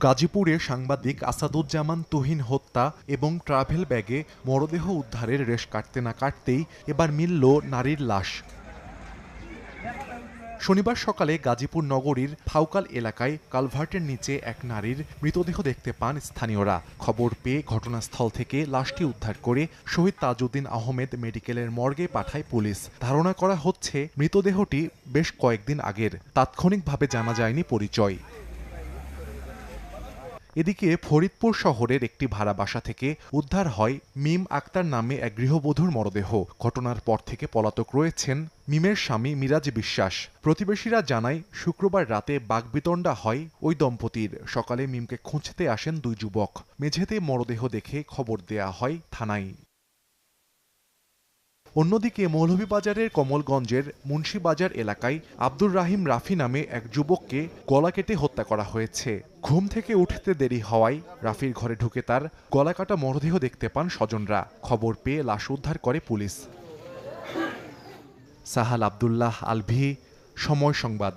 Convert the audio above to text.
গাজীপুরে সাংবাদিক আসাদুজ্জামান তুহিন হত্যা এবং ট্রাভেল ব্যাগে মরদেহ উদ্ধারের রেশ কাটতে না কাটতেই এবার মিলল নারীর লাশ। শনিবার সকালে গাজীপুর নগরীর ফাউকাল এলাকায় কালভার্টের নিচে এক নারীর মৃতদেহ দেখতে পান স্থানীয়রা। খবর পেয়ে ঘটনাস্থল থেকে লাশটি উদ্ধার করে শহীদ তাজউদ্দিন আহমেদ মেডিকেলের মর্গে পাঠায় পুলিশ। ধারণা করা হচ্ছে মৃতদেহটি বেশ কয়েকদিন আগের। তাৎক্ষণিকভাবে জানা যায়নি পরিচয়। এদিকে ফরিদপুর শহরের একটি ভাড়া বাসা থেকে উদ্ধার হয় মিম আক্তার নামে এক গৃহবধূর মরদেহ। ঘটনার পর থেকে পলাতক রয়েছেন মিমের স্বামী মিরাজ বিশ্বাস। প্রতিবেশীরা জানায় শুক্রবার রাতে বাকবিতণ্ডা হয় ওই দম্পতির। সকালে মিমকে খুঁজতে আসেন দুই যুবক। মেঝেতে মরদেহ দেখে খবর দেয়া হয় থানায়। অন্যদিকে মৌলভীবাজারের কমলগঞ্জের মুন্সিবাজার এলাকায় আব্দুর রাহিম রাফি নামে এক যুবককে গলা কেটে হত্যা করা হয়েছে। ঘুম থেকে উঠতে দেরি হওয়ায় রাফির ঘরে ঢুকে তার গলা কাটা মরদেহ দেখতে পান স্বজনরা। খবর পেয়ে লাশ উদ্ধার করে পুলিশ। সাহাল আব্দুল্লাহ আলভি, সময় সংবাদ।